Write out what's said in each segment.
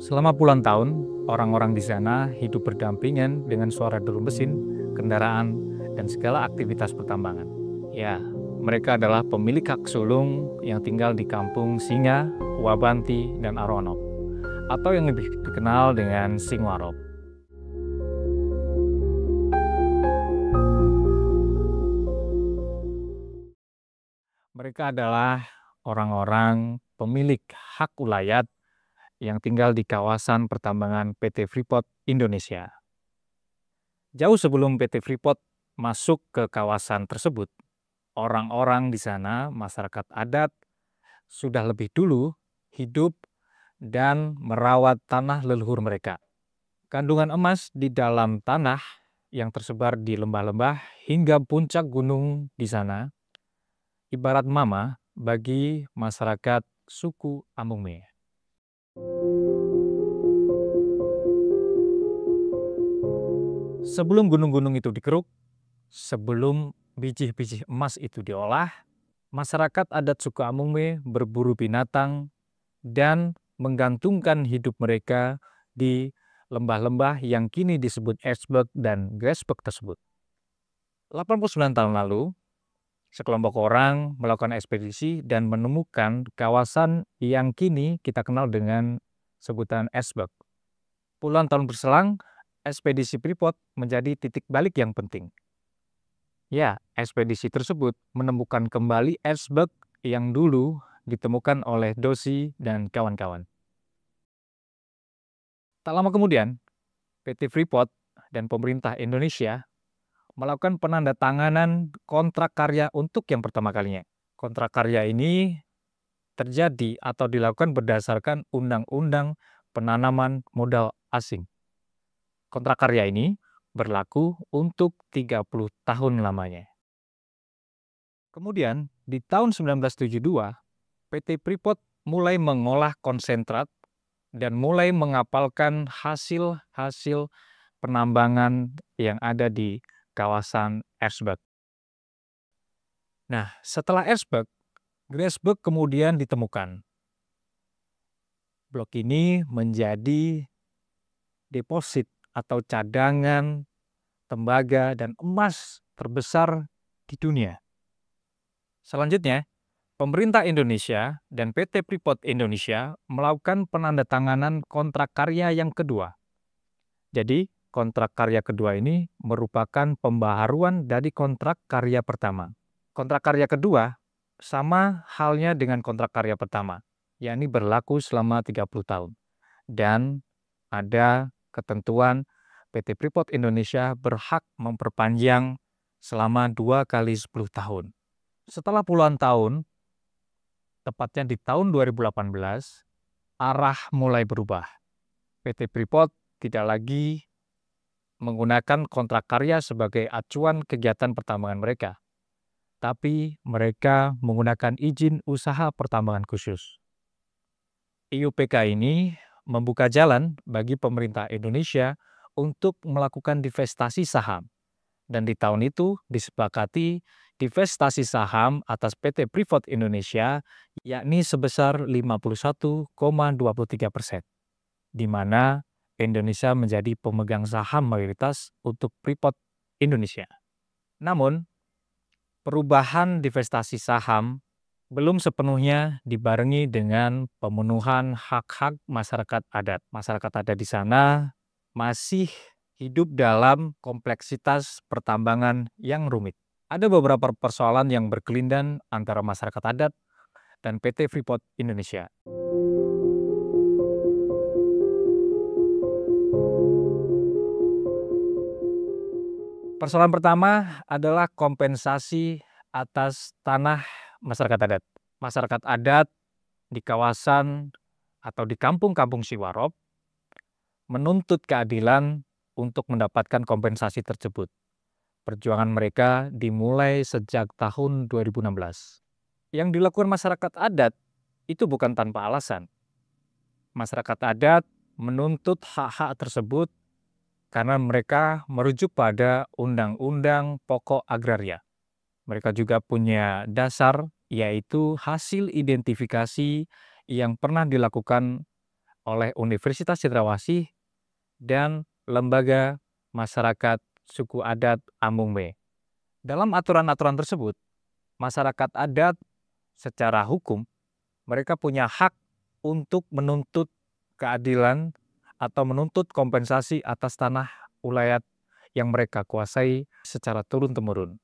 Selama puluhan tahun, orang-orang di sana hidup berdampingan dengan suara deru mesin, kendaraan, dan segala aktivitas pertambangan. Ya, mereka adalah pemilik hak sulung yang tinggal di kampung Singa, Wabanti, dan Aronok, atau yang lebih dikenal dengan Singwarop. Mereka adalah orang-orang pemilik hak ulayat yang tinggal di kawasan pertambangan PT Freeport Indonesia. Jauh sebelum PT Freeport masuk ke kawasan tersebut, orang-orang di sana, masyarakat adat, sudah lebih dulu hidup dan merawat tanah leluhur mereka. Kandungan emas di dalam tanah yang tersebar di lembah-lembah hingga puncak gunung di sana, ibarat mama bagi masyarakat suku Amungme. Sebelum gunung-gunung itu dikeruk, sebelum biji-biji emas itu diolah, masyarakat adat suku Amungme berburu binatang dan menggantungkan hidup mereka di lembah-lembah yang kini disebut Esbek dan Gresbek tersebut. 89 tahun lalu, sekelompok orang melakukan ekspedisi dan menemukan kawasan yang kini kita kenal dengan sebutan Esbek. Puluhan tahun berselang, ekspedisi Freeport menjadi titik balik yang penting. Ya, ekspedisi tersebut menemukan kembali Esbek yang dulu ditemukan oleh Dosi dan kawan-kawan. Tak lama kemudian, PT Freeport dan pemerintah Indonesia melakukan penandatanganan kontrak karya untuk yang pertama kalinya. Kontrak karya ini terjadi atau dilakukan berdasarkan Undang-Undang Penanaman Modal Asing. Kontrak karya ini berlaku untuk 30 tahun lamanya. Kemudian, di tahun 1972, PT Freeport mulai mengolah konsentrat dan mulai mengapalkan hasil-hasil penambangan yang ada di kawasan Esbek. Nah, setelah Esbek, Gresbek kemudian ditemukan. Blok ini menjadi deposit atau cadangan tembaga dan emas terbesar di dunia. Selanjutnya, pemerintah Indonesia dan PT Freeport Indonesia melakukan penandatanganan kontrak karya yang kedua. Jadi, kontrak karya kedua ini merupakan pembaharuan dari kontrak karya pertama. Kontrak karya kedua sama halnya dengan kontrak karya pertama, yakni berlaku selama 30 tahun. Dan ada ketentuan PT Freeport Indonesia berhak memperpanjang selama 2 kali 10 tahun. Setelah puluhan tahun, tepatnya di tahun 2018, arah mulai berubah. PT Freeport tidak lagi menggunakan kontrak karya sebagai acuan kegiatan pertambangan mereka, tapi mereka menggunakan izin usaha pertambangan khusus. IUPK ini membuka jalan bagi pemerintah Indonesia untuk melakukan divestasi saham. Dan di tahun itu disepakati divestasi saham atas PT Freeport Indonesia yakni sebesar 51,23%, di mana Indonesia menjadi pemegang saham mayoritas untuk Freeport Indonesia. Namun, perubahan divestasi saham belum sepenuhnya dibarengi dengan pemenuhan hak-hak masyarakat adat. Masyarakat adat di sana masih hidup dalam kompleksitas pertambangan yang rumit. Ada beberapa persoalan yang berkelindan antara masyarakat adat dan PT Freeport Indonesia. Persoalan pertama adalah kompensasi atas tanah masyarakat adat. Masyarakat adat di kawasan atau di kampung-kampung Singwarop menuntut keadilan untuk mendapatkan kompensasi tersebut. Perjuangan mereka dimulai sejak tahun 2016. Yang dilakukan masyarakat adat itu bukan tanpa alasan. Masyarakat adat menuntut hak-hak tersebut karena mereka merujuk pada Undang-Undang Pokok Agraria. Mereka juga punya dasar, yaitu hasil identifikasi yang pernah dilakukan oleh Universitas Cendrawasih dan Lembaga Masyarakat Suku Adat Amungme. Dalam aturan-aturan tersebut, masyarakat adat secara hukum mereka punya hak untuk menuntut keadilan atau menuntut kompensasi atas tanah ulayat yang mereka kuasai secara turun-temurun.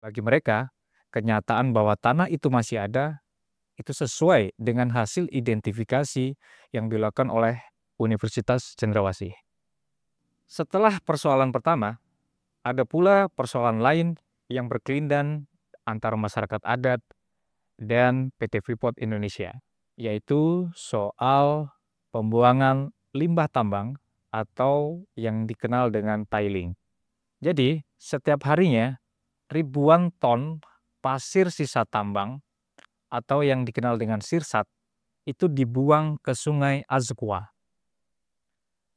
Bagi mereka, kenyataan bahwa tanah itu masih ada, itu sesuai dengan hasil identifikasi yang dilakukan oleh Universitas Cendrawasih. Setelah persoalan pertama, ada pula persoalan lain yang berkelindan antara masyarakat adat dan PT Freeport Indonesia, yaitu soal pembuangan limbah tambang atau yang dikenal dengan tiling. Jadi, setiap harinya ribuan ton pasir sisa tambang atau yang dikenal dengan sirsat itu dibuang ke Sungai Azekwa.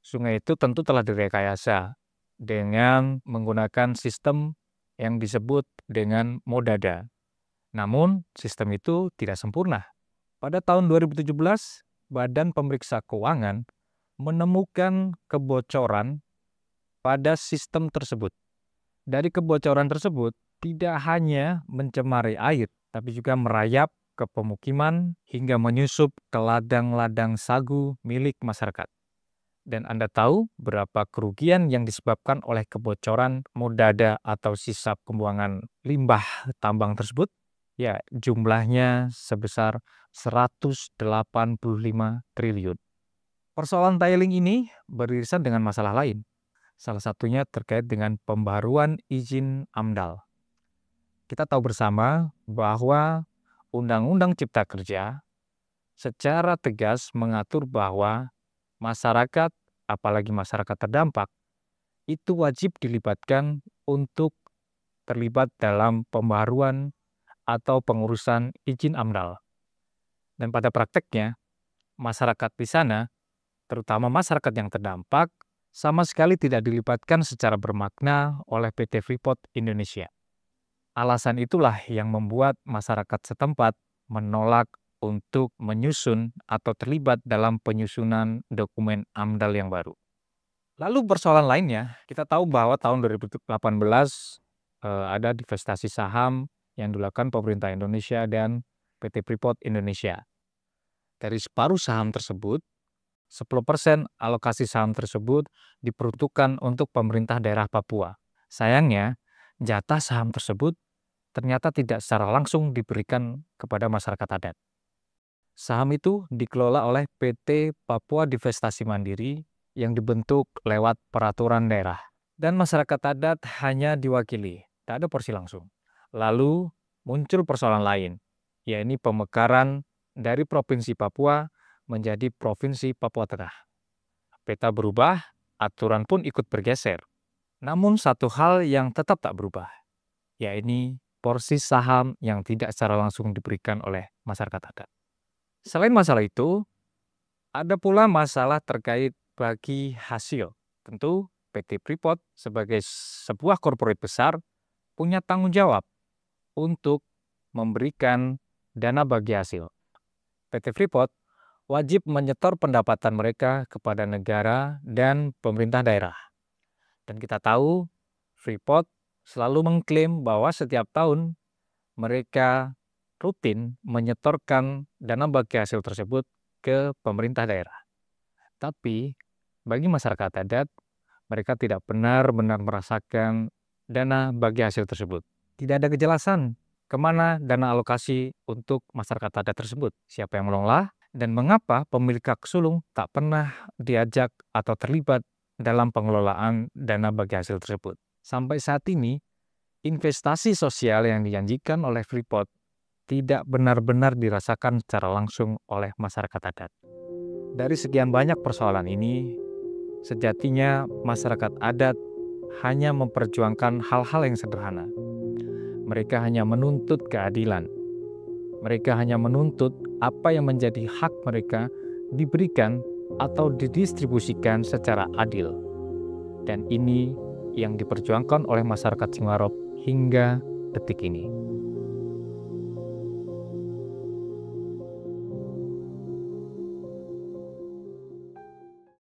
Sungai itu tentu telah direkayasa dengan menggunakan sistem yang disebut dengan modada. Namun, sistem itu tidak sempurna. Pada tahun 2017, Badan Pemeriksa Keuangan menemukan kebocoran pada sistem tersebut. Dari kebocoran tersebut, tidak hanya mencemari air, tapi juga merayap ke pemukiman hingga menyusup ke ladang-ladang sagu milik masyarakat. Dan Anda tahu berapa kerugian yang disebabkan oleh kebocoran modada atau sisa pembuangan limbah tambang tersebut? Ya, jumlahnya sebesar 185 triliun. Persoalan tiling ini beririsan dengan masalah lain. Salah satunya terkait dengan pembaruan izin AMDAL. Kita tahu bersama bahwa Undang-Undang Cipta Kerja secara tegas mengatur bahwa masyarakat, apalagi masyarakat terdampak, itu wajib dilibatkan untuk terlibat dalam pembaruan atau pengurusan izin AMDAL. Dan pada prakteknya, masyarakat di sana, terutama masyarakat yang terdampak, sama sekali tidak dilibatkan secara bermakna oleh PT Freeport Indonesia. Alasan itulah yang membuat masyarakat setempat menolak untuk menyusun atau terlibat dalam penyusunan dokumen AMDAL yang baru. Lalu persoalan lainnya, kita tahu bahwa tahun 2018 ada divestasi saham yang dilakukan pemerintah Indonesia dan PT Freeport Indonesia. Dari separuh saham tersebut, 10% alokasi saham tersebut diperuntukkan untuk pemerintah daerah Papua. Sayangnya, jatah saham tersebut ternyata tidak secara langsung diberikan kepada masyarakat adat. Saham itu dikelola oleh PT Papua Divestasi Mandiri yang dibentuk lewat peraturan daerah. Dan masyarakat adat hanya diwakili, tak ada porsi langsung. Lalu muncul persoalan lain, yaitu pemekaran dari Provinsi Papua menjadi Provinsi Papua Tengah. Peta berubah, aturan pun ikut bergeser. Namun satu hal yang tetap tak berubah, yaitu porsi saham yang tidak secara langsung diberikan oleh masyarakat adat. Selain masalah itu, ada pula masalah terkait bagi hasil. Tentu PT Freeport sebagai sebuah korporat besar punya tanggung jawab untuk memberikan dana bagi hasil. PT Freeport wajib menyetor pendapatan mereka kepada negara dan pemerintah daerah. Dan kita tahu Freeport selalu mengklaim bahwa setiap tahun mereka rutin menyetorkan dana bagi hasil tersebut ke pemerintah daerah. Tapi bagi masyarakat adat, mereka tidak benar-benar merasakan dana bagi hasil tersebut. Tidak ada kejelasan kemana dana alokasi untuk masyarakat adat tersebut, siapa yang mengelola, dan mengapa pemilik hak sulung tak pernah diajak atau terlibat dalam pengelolaan dana bagi hasil tersebut. Sampai saat ini, investasi sosial yang dijanjikan oleh Freeport tidak benar-benar dirasakan secara langsung oleh masyarakat adat. Dari sekian banyak persoalan ini, sejatinya masyarakat adat hanya memperjuangkan hal-hal yang sederhana. Mereka hanya menuntut keadilan. Mereka hanya menuntut apa yang menjadi hak mereka diberikan atau didistribusikan secara adil. Dan ini yang diperjuangkan oleh masyarakat Singwarop hingga detik ini.